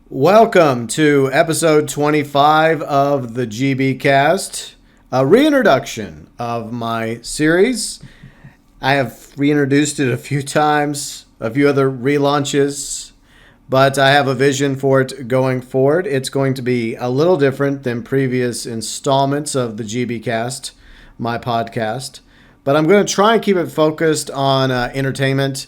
Welcome to episode 25 of the GB Cast, a reintroduction of my series. I have reintroduced it a few times, a few other relaunches, but I have a vision for it going forward. It's going to be a little different than previous installments of the GB Cast, my podcast, but I'm going to try and keep it focused on entertainment,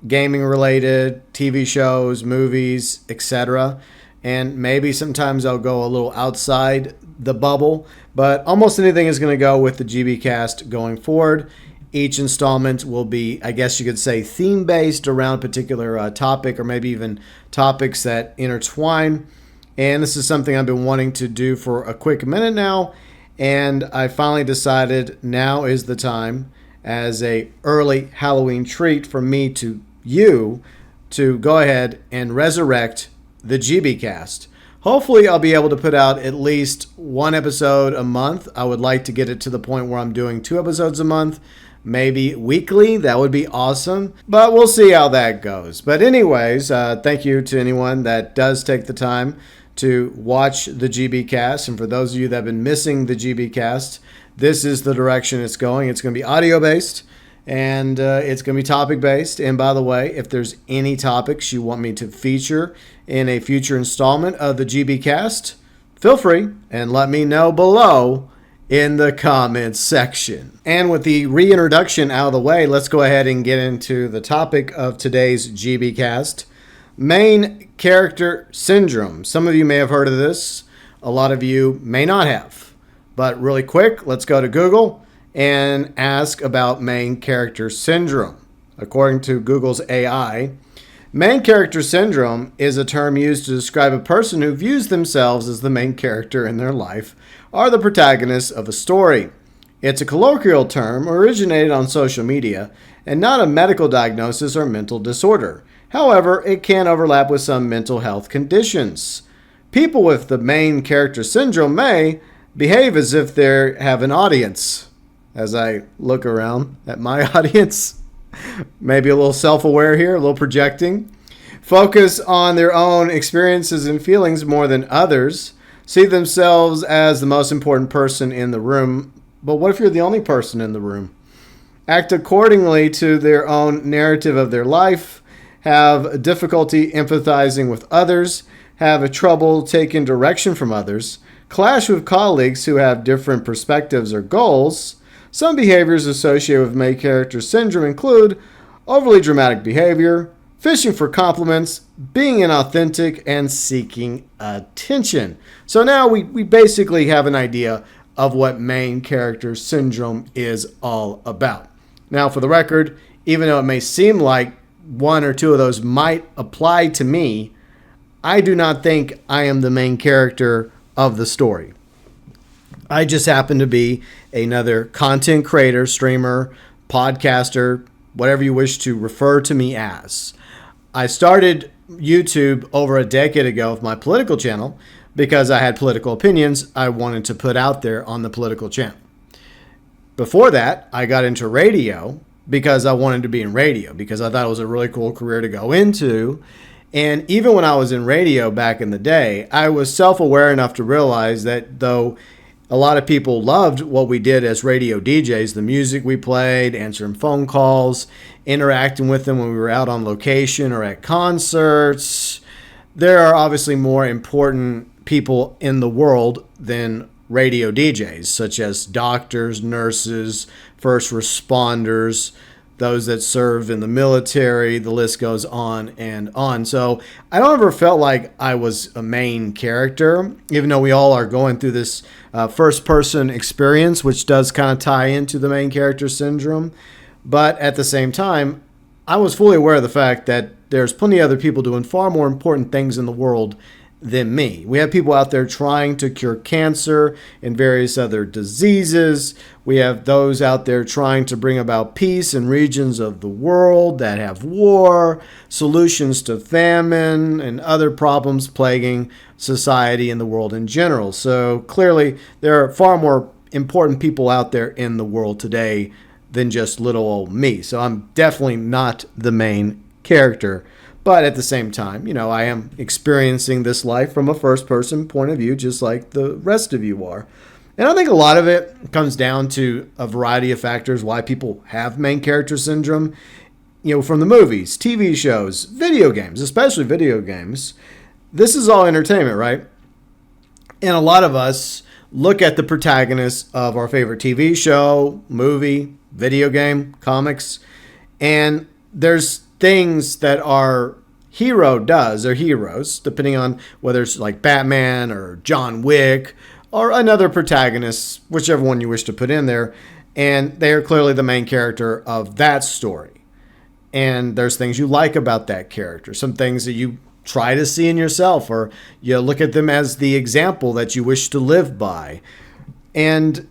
gaming related, TV shows, movies, etc. And maybe sometimes I'll go a little outside the bubble, but almost anything is going to go with the GB Cast going forward. Each installment will be, I guess you could say, theme-based around a particular topic, or maybe even topics that intertwine. And this is something I've been wanting to do for a quick minute now, and I finally decided now is the time, as a early Halloween treat for me to you, to go ahead and resurrect the GB Cast. Hopefully I'll be able to put out at least one episode a month. I would like to get it to the point where I'm doing 2 episodes a month, maybe weekly. That would be awesome, but we'll see how that goes. But anyways, thank you to anyone that does take the time to watch the GB Cast. And for those of you that have been missing the GB Cast, this is the direction it's going. It's going to be audio-based, and it's going to be topic-based. And by the way, if there's any topics you want me to feature in a future installment of the GB Cast, feel free and let me know below in the comments section. And with the reintroduction out of the way, let's go ahead and get into the topic of today's GB Cast. Main character syndrome. Some of you may have heard of this. A lot of you may not have. But really quick, let's go to Google and ask about main character syndrome. According to Google's AI, main character syndrome is a term used to describe a person who views themselves as the main character in their life or the protagonist of a story. It's a colloquial term originated on social media and not a medical diagnosis or mental disorder. However, it can overlap with some mental health conditions. People with the main character syndrome may behave as if they have an audience. As I look around at my audience, maybe a little self-aware here, a little projecting. Focus on their own experiences and feelings more than others. See themselves as the most important person in the room. But what if you're the only person in the room? Act accordingly to their own narrative of their life. Have difficulty empathizing with others. Have trouble taking direction from others. Clash with colleagues who have different perspectives or goals. Some behaviors associated with main character syndrome include overly dramatic behavior, fishing for compliments, being inauthentic, and seeking attention. So now we basically have an idea of what main character syndrome is all about. Now, for the record, even though it may seem like one or two of those might apply to me, I do not think I am the main character of the story. I just happen to be another content creator, streamer, podcaster, whatever you wish to refer to me as. I started YouTube over a decade ago with my political channel because I had political opinions I wanted to put out there on the political channel. Before that, I got into radio because I wanted to be in radio, because I thought it was a really cool career to go into. And even when I was in radio back in the day, I was self-aware enough to realize that though a lot of people loved what we did as radio DJs, the music we played, answering phone calls, interacting with them when we were out on location or at concerts, there are obviously more important people in the world than radio DJs, such as doctors, nurses, first responders, those that serve in the military, the list goes on and on. So I don't ever felt like I was a main character, even though we all are going through this first-person experience, which does kind of tie into the main character syndrome. But at the same time, I was fully aware of the fact that there's plenty of other people doing far more important things in the world than me. We have people out there trying to cure cancer and various other diseases. We have those out there trying to bring about peace in regions of the world that have war, solutions to famine, and other problems plaguing society and the world in general. So clearly, there are far more important people out there in the world today than just little old me. So I'm definitely not the main character. But at the same time, I am experiencing this life from a first-person point of view, just like the rest of you are. And I think a lot of it comes down to a variety of factors why people have main character syndrome. From the movies, TV shows, video games, especially video games. This is all entertainment, right? And a lot of us look at the protagonists of our favorite TV show, movie, video game, comics, and there's things that our hero does, or heroes, depending on whether it's like Batman or John Wick or another protagonist, whichever one you wish to put in there, and they are clearly the main character of that story. And there's things you like about that character, some things that you try to see in yourself, or you look at them as the example that you wish to live by. And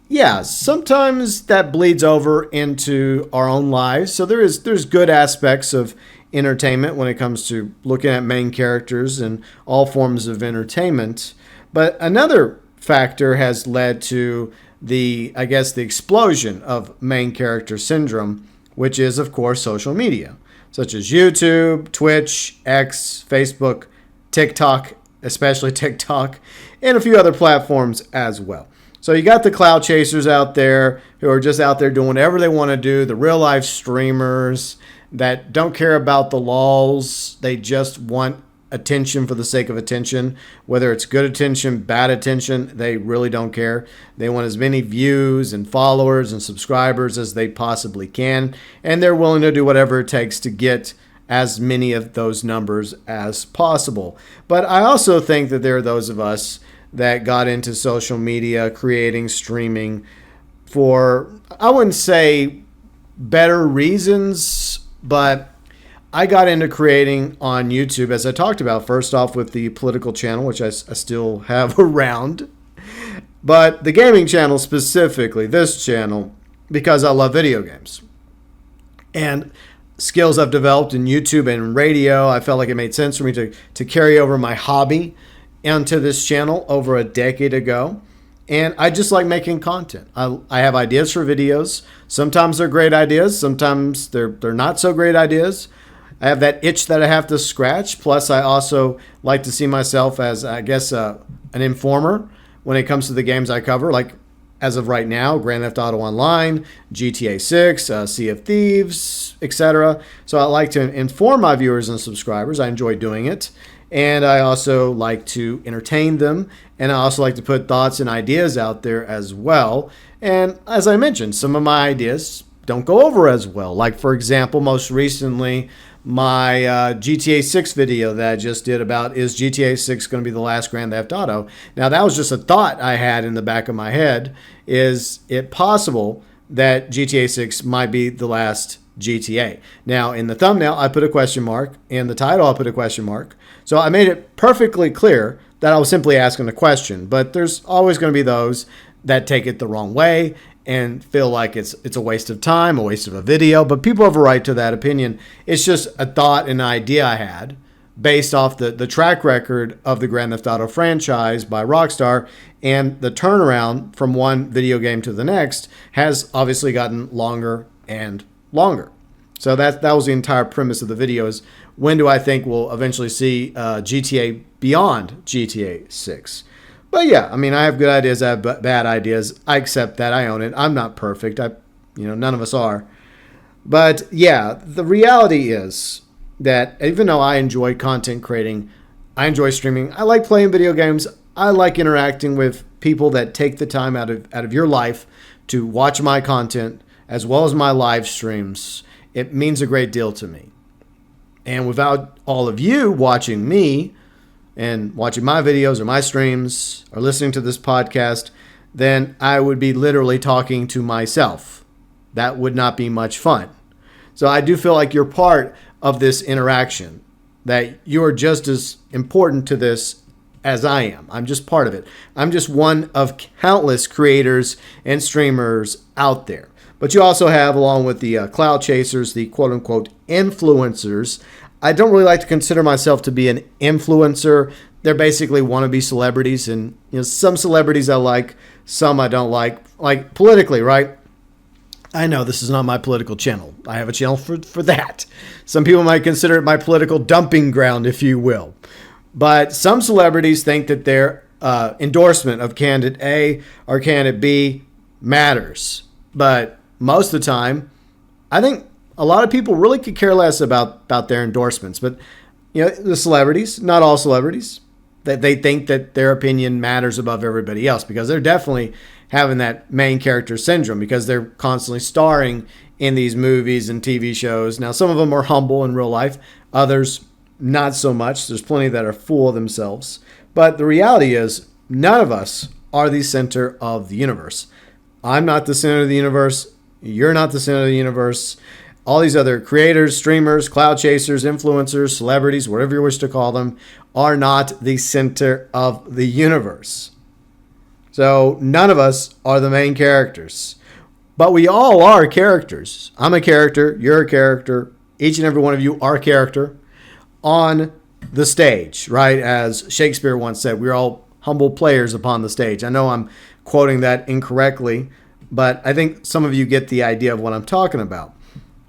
yeah, sometimes that bleeds over into our own lives. So there's good aspects of entertainment when it comes to looking at main characters and all forms of entertainment. But another factor has led to the explosion of main character syndrome, which is, of course, social media, such as YouTube, Twitch, X, Facebook, TikTok, especially TikTok, and a few other platforms as well. So you got the cloud chasers out there who are just out there doing whatever they want to do, the real life streamers that don't care about the laws. They just want attention for the sake of attention, whether it's good attention, bad attention, they really don't care. They want as many views and followers and subscribers as they possibly can, and they're willing to do whatever it takes to get as many of those numbers as possible. But I also think that there are those of us that got into social media, creating, streaming for, I wouldn't say better reasons, but I got into creating on YouTube, as I talked about, first off with the political channel, which I still have around, but the gaming channel specifically, this channel, because I love video games. And skills I've developed in YouTube and radio, I felt like it made sense for me to carry over my hobby onto this channel over a decade ago. And I just like making content. I have ideas for videos. Sometimes they're great ideas. Sometimes they're not so great ideas. I have that itch that I have to scratch. Plus, I also like to see myself as, I guess, an informer when it comes to the games I cover. Like, as of right now, Grand Theft Auto Online, GTA 6, Sea of Thieves, etc. So I like to inform my viewers and subscribers. I enjoy doing it. And I also like to entertain them. And I also like to put thoughts and ideas out there as well. And as I mentioned, some of my ideas don't go over as well. Like, for example, most recently, my GTA 6 video that I just did about, is GTA 6 going to be the last Grand Theft Auto? Now, that was just a thought I had in the back of my head. Is it possible that GTA 6 might be the last GTA? Now, in the thumbnail, I put a question mark. In the title, I put a question mark. So I made it perfectly clear that I was simply asking a question. But there's always going to be those that take it the wrong way and feel like it's a waste of time, a waste of a video. But people have a right to that opinion. It's just a thought and an idea I had based off the track record of the Grand Theft Auto franchise by Rockstar, and the turnaround from one video game to the next has obviously gotten longer and longer. So that was the entire premise of the video, is when do I think we'll eventually see GTA beyond GTA 6? But yeah, I mean, I have good ideas, I have bad ideas. I accept that. I own it. I'm not perfect. None of us are. But yeah, the reality is that even though I enjoy content creating, I enjoy streaming, I like playing video games, I like interacting with people that take the time out of your life to watch my content as well as my live streams. It means a great deal to me. And without all of you watching me and watching my videos or my streams or listening to this podcast, then I would be literally talking to myself. That would not be much fun. So I do feel like you're part of this interaction, that you are just as important to this as I am. I'm just part of it. I'm just one of countless creators and streamers out there. But you also have, along with the cloud chasers, the quote-unquote influencers. I don't really like to consider myself to be an influencer. They're basically wannabe celebrities, and some celebrities I like, some I don't like politically, right? I know this is not my political channel. I have a channel for that. Some people might consider it my political dumping ground, if you will. But some celebrities think that their endorsement of candidate A or candidate B matters. But most of the time, I think a lot of people really could care less about their endorsements. But the celebrities, not all celebrities, that they think that their opinion matters above everybody else because they're definitely having that main character syndrome because they're constantly starring in these movies and TV shows. Now, some of them are humble in real life, others not so much. There's plenty that are full of themselves. But the reality is, none of us are the center of the universe. I'm not the center of the universe. You're not the center of the universe. All these other creators, streamers, cloud chasers, influencers, celebrities, whatever you wish to call them, are not the center of the universe. So none of us are the main characters. But we all are characters. I'm a character. You're a character. Each and every one of you are a character on the stage, right? As Shakespeare once said, we're all humble players upon the stage. I know I'm quoting that incorrectly, but I think some of you get the idea of what I'm talking about.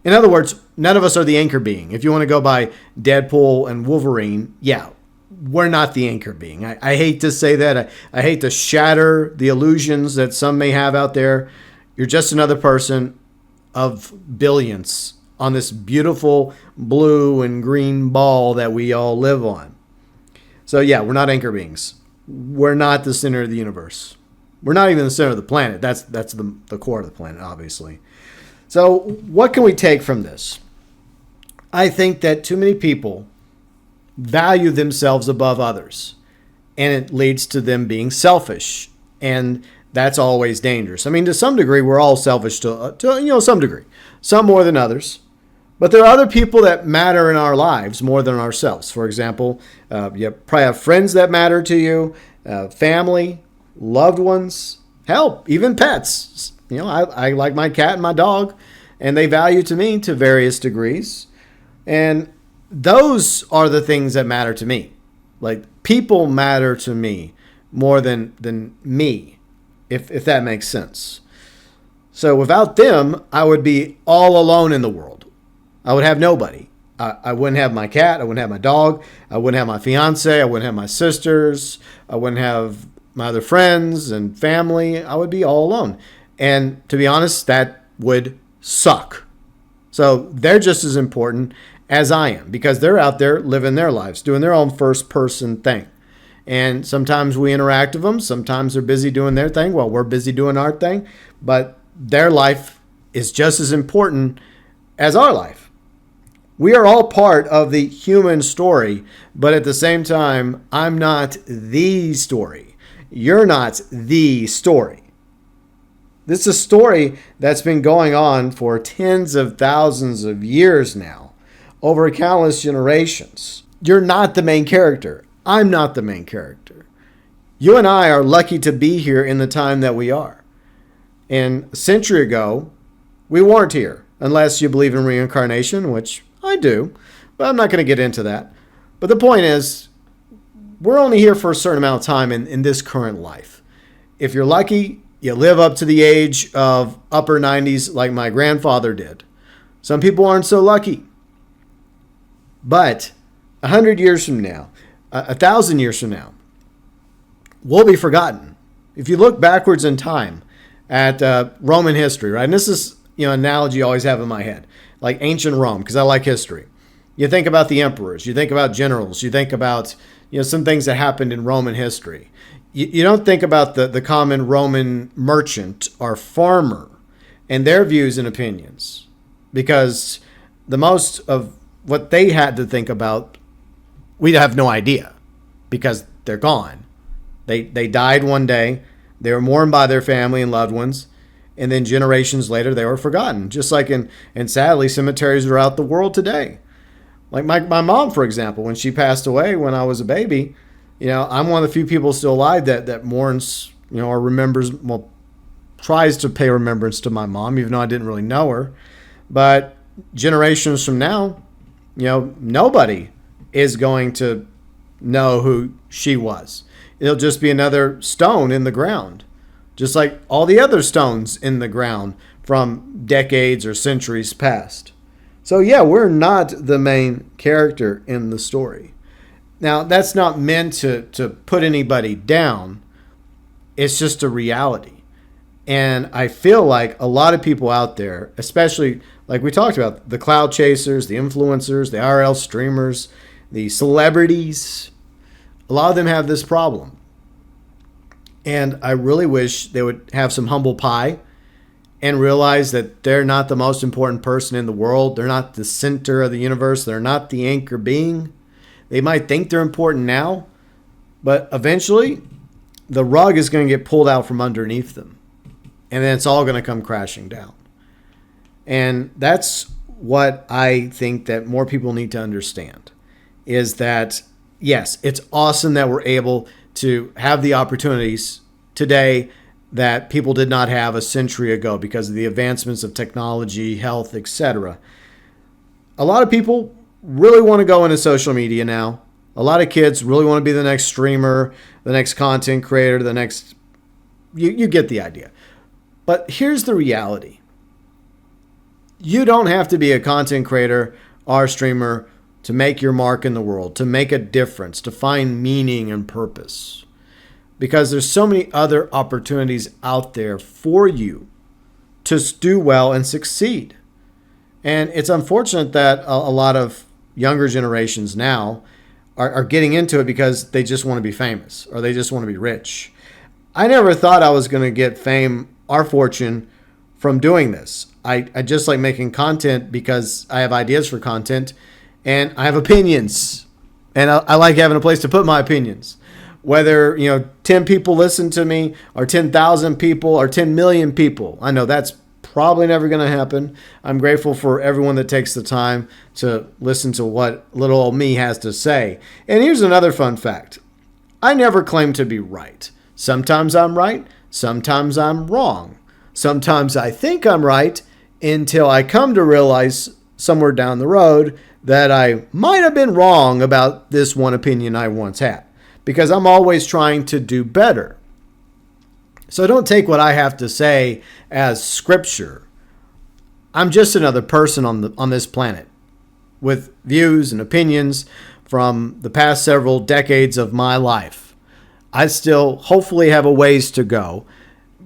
In other words, none of us are the anchor being. If you want to go by Deadpool and Wolverine, yeah, we're not the anchor being. I hate to say that. I hate to shatter the illusions that some may have out there. You're just another person of billions on this beautiful blue and green ball that we all live on. So yeah, we're not anchor beings. We're not the center of the universe. We're not even the center of the planet. That's the core of the planet, obviously. So what can we take from this? I think that too many people value themselves above others, and it leads to them being selfish, and that's always dangerous. I mean, to some degree, we're all selfish to some degree, some more than others. But there are other people that matter in our lives more than ourselves. For example, you probably have friends that matter to you, family, loved ones, help, even pets. I like my cat and my dog, and they value to me to various degrees. And those are the things that matter to me. Like, people matter to me more than me, if that makes sense. So without them, I would be all alone in the world. I would have nobody. I wouldn't have my cat. I wouldn't have my dog. I wouldn't have my fiance. I wouldn't have my sisters. I wouldn't have my other friends and family. I would be all alone. And to be honest, that would suck. So they're just as important as I am because they're out there living their lives, doing their own first person thing. And sometimes we interact with them. Sometimes they're busy doing their thing while we're busy doing our thing. But their life is just as important as our life. We are all part of the human story, but at the same time, I'm not the story. You're not the story. This is a story that's been going on for tens of thousands of years now, over countless generations. You're not the main character. I'm not the main character. You and I are lucky to be here in the time that we are. And a century ago, we weren't here, unless you believe in reincarnation, which I do, but I'm not going to get into that. But the point is, we're only here for a certain amount of time in this current life. If you're lucky, you live up to the age of upper 90s like my grandfather did. Some people aren't so lucky. But 100 years from now, 1,000 years from now, we'll be forgotten. If you look backwards in time at Roman history, right? And this is an analogy I always have in my head, like ancient Rome, because I like history. You think about the emperors, you think about generals, you think about some things that happened in Roman history. You don't think about the common Roman merchant or farmer and their views and opinions, because the most of what they had to think about, we have no idea because they're gone. They died one day. They were mourned by their family and loved ones. And then generations later, they were forgotten. Just like in sadly, cemeteries throughout the world today. Like my mom, for example, when she passed away when I was a baby, I'm one of the few people still alive that mourns, or remembers, tries to pay remembrance to my mom, even though I didn't really know her. But generations from now, nobody is going to know who she was. It'll just be another stone in the ground. Just like all the other stones in the ground from decades or centuries past. So yeah, we're not the main character in the story. Now, that's not meant to put anybody down. It's just a reality. And I feel like a lot of people out there, especially like we talked about, the cloud chasers, the influencers, the IRL streamers, the celebrities, a lot of them have this problem. And I really wish they would have some humble pie and realize that they're not the most important person in the world. They're not the center of the universe. They're not the anchor being. They might think they're important now, but eventually the rug is going to get pulled out from underneath them. And then it's all going to come crashing down. And that's what I think that more people need to understand, is that, yes, it's awesome that we're able to have the opportunities today that people did not have a century ago because of the advancements of technology, health, etc. A lot of people really want to go into social media now. A lot of kids really want to be the next streamer, the next content creator, the next... You get the idea. But here's the reality. You don't have to be a content creator or streamer to make your mark in the world, to make a difference, to find meaning and purpose. Because there's so many other opportunities out there for you to do well and succeed. And it's unfortunate that a lot of younger generations now are getting into it because they just want to be famous or they just want to be rich. I never thought I was going to get fame or fortune from doing this. I just like making content because I have ideas for content and I have opinions. And I like having a place to put my opinions. Whether, 10 people listen to me or 10,000 people or 10 million people. I know that's probably never going to happen. I'm grateful for everyone that takes the time to listen to what little old me has to say. And here's another fun fact. I never claim to be right. Sometimes I'm right. Sometimes I'm wrong. Sometimes I think I'm right until I come to realize somewhere down the road that I might have been wrong about this one opinion I once had. Because I'm always trying to do better. So don't take what I have to say as scripture. I'm just another person on this planet with views and opinions from the past several decades of my life. I still hopefully have a ways to go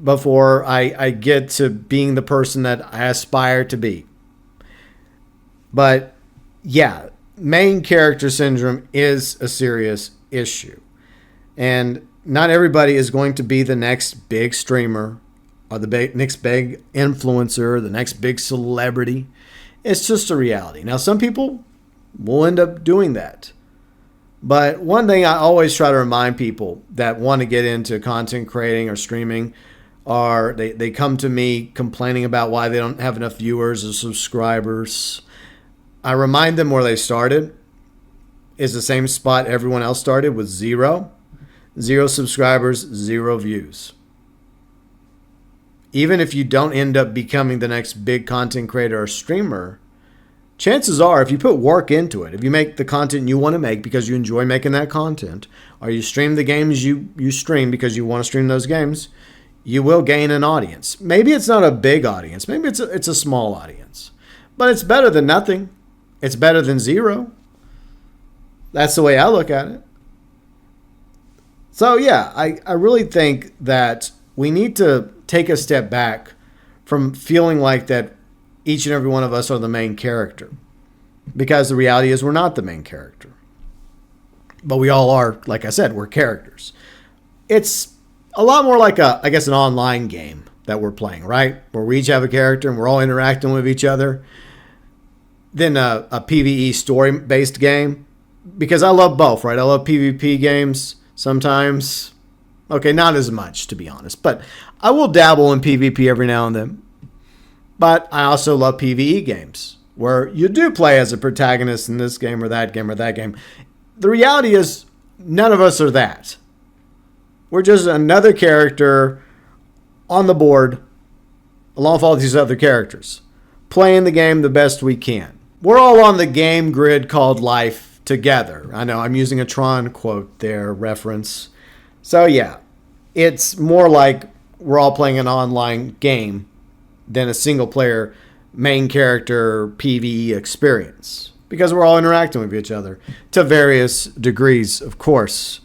before I get to being the person that I aspire to be. But yeah, main character syndrome is a serious issue. And not everybody is going to be the next big streamer or the next big influencer, the next big celebrity. It's just a reality. Now, some people will end up doing that. But one thing I always try to remind people that want to get into content creating or streaming, or they come to me complaining about why they don't have enough viewers or subscribers. I remind them where they started is the same spot everyone else started, with zero. 0 subscribers, 0 views. Even if you don't end up becoming the next big content creator or streamer, chances are if you put work into it, if you make the content you want to make because you enjoy making that content, or you stream the games you stream because you want to stream those games, you will gain an audience. Maybe it's not a big audience. Maybe it's a small audience. But it's better than nothing. It's better than 0. That's the way I look at it. So yeah, I really think that we need to take a step back from feeling like that each and every one of us are the main character. Because the reality is we're not the main character. But we all are, like I said, we're characters. It's a lot more like an online game that we're playing, right? Where we each have a character and we're all interacting with each other. Than a PvE story-based game. Because I love both, right? I love PvP games. Sometimes, okay, not as much, to be honest. But I will dabble in PvP every now and then. But I also love PvE games, where you do play as a protagonist in this game or that game or that game. The reality is, none of us are that. We're just another character on the board, along with all these other characters, playing the game the best we can. We're all on the game grid called life together. I know I'm using a Tron quote there, reference. So yeah, it's more like we're all playing an online game than a single player main character PvE experience, because we're all interacting with each other to various degrees, of course.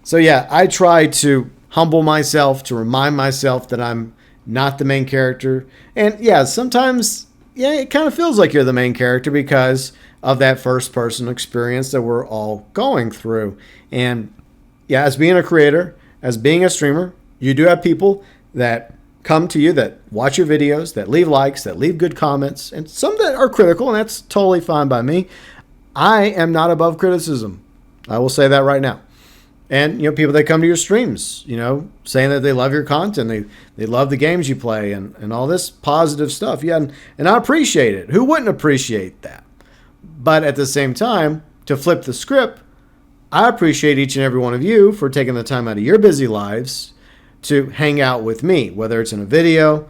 So yeah, I try to humble myself, to remind myself that I'm not the main character. And yeah, sometimes, yeah, it kind of feels like you're the main character because of that first person experience that we're all going through. And yeah, as being a creator, as being a streamer, you do have people that come to you, that watch your videos, that leave likes, that leave good comments, and some that are critical, and that's totally fine by me. I am not above criticism. I will say that right now. And, people that come to your streams, saying that they love your content, they love the games you play and all this positive stuff. Yeah, and I appreciate it. Who wouldn't appreciate that? But at the same time, to flip the script, I appreciate each and every one of you for taking the time out of your busy lives to hang out with me, whether it's in a video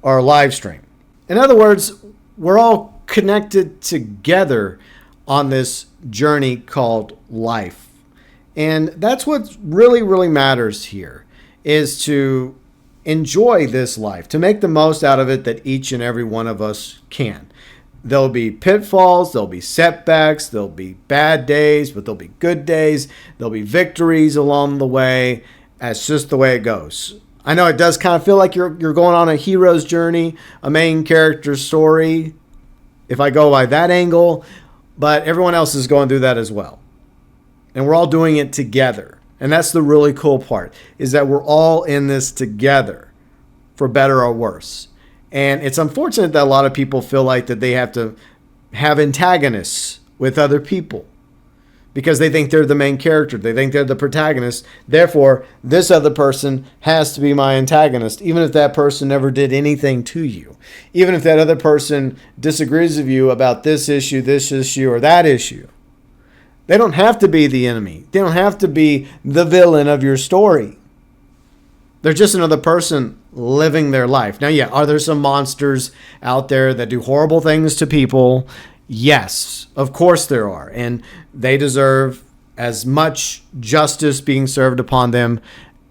or a live stream. In other words, we're all connected together on this journey called life. And that's what really, really matters here, is to enjoy this life, to make the most out of it that each and every one of us can. There'll be pitfalls, there'll be setbacks, there'll be bad days, but there'll be good days, there'll be victories along the way. That's just the way it goes. I know it does kind of feel like you're going on a hero's journey, a main character story, if I go by that angle, but everyone else is going through that as well. And we're all doing it together. And that's the really cool part, is that we're all in this together, for better or worse. And it's unfortunate that a lot of people feel like that they have to have antagonists with other people because they think they're the main character. They think they're the protagonist. Therefore, this other person has to be my antagonist, even if that person never did anything to you. Even if that other person disagrees with you about this issue, or that issue. They don't have to be the enemy. They don't have to be the villain of your story. They're just another person living their life. Now, yeah, are there some monsters out there that do horrible things to people? Yes, of course there are. And they deserve as much justice being served upon them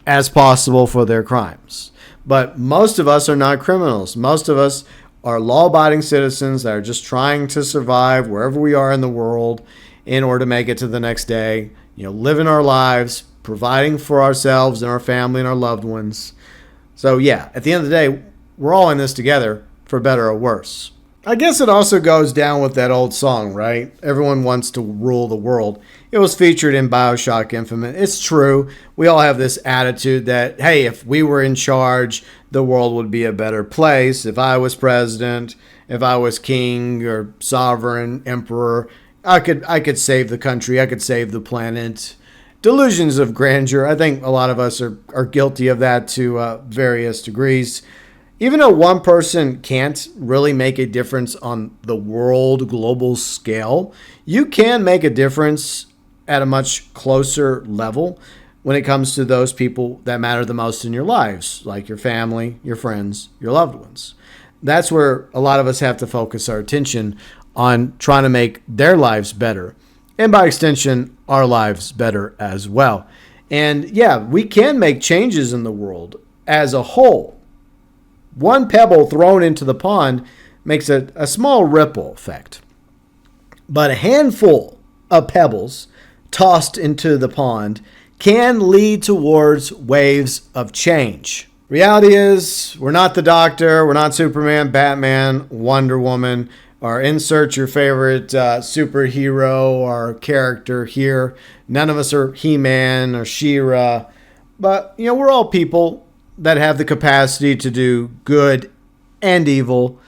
as possible for their crimes. But most of us are not criminals. Most of us are law-abiding citizens that are just trying to survive wherever we are in the world in order to make it to the next day, living our lives, providing for ourselves and our family and our loved ones. So yeah, at the end of the day, we're all in this together, for better or worse. I guess it also goes down with that old song, right? Everyone wants to rule the world. It was featured in BioShock Infinite. It's true. We all have this attitude that, hey, if we were in charge, the world would be a better place. If I was president, if I was king or sovereign, emperor, I could save the country. I could save the planet. Delusions of grandeur. I think a lot of us are guilty of that to various degrees. Even though one person can't really make a difference on the world global scale, you can make a difference at a much closer level when it comes to those people that matter the most in your lives, like your family, your friends, your loved ones. That's where a lot of us have to focus our attention on trying to make their lives better, and by extension, our lives better as well. And yeah, we can make changes in the world as a whole. One pebble thrown into the pond makes a small ripple effect. But a handful of pebbles tossed into the pond can lead towards waves of change. Reality is, we're not the Doctor, we're not Superman, Batman, Wonder Woman, or insert your favorite superhero or character here. None of us are He-Man or She-Ra. But, we're all people that have the capacity to do good and evil.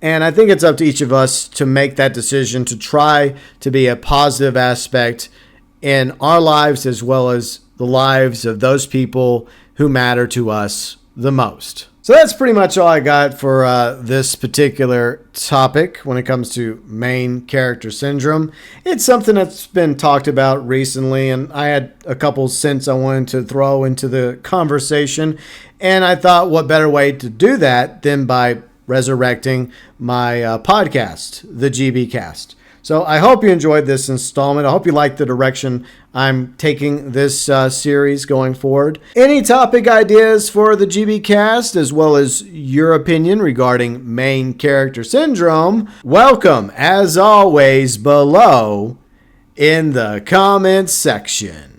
And I think it's up to each of us to make that decision to try to be a positive aspect in our lives as well as the lives of those people who matter to us the most. So that's pretty much all I got for this particular topic when it comes to main character syndrome. It's something that's been talked about recently, and I had a couple cents I wanted to throw into the conversation, and I thought what better way to do that than by resurrecting my podcast, the GB Cast. So I hope you enjoyed this installment. I hope you like the direction I'm taking this series going forward. Any topic ideas for the GB cast, as well as your opinion regarding main character syndrome, welcome, as always, below in the comments section.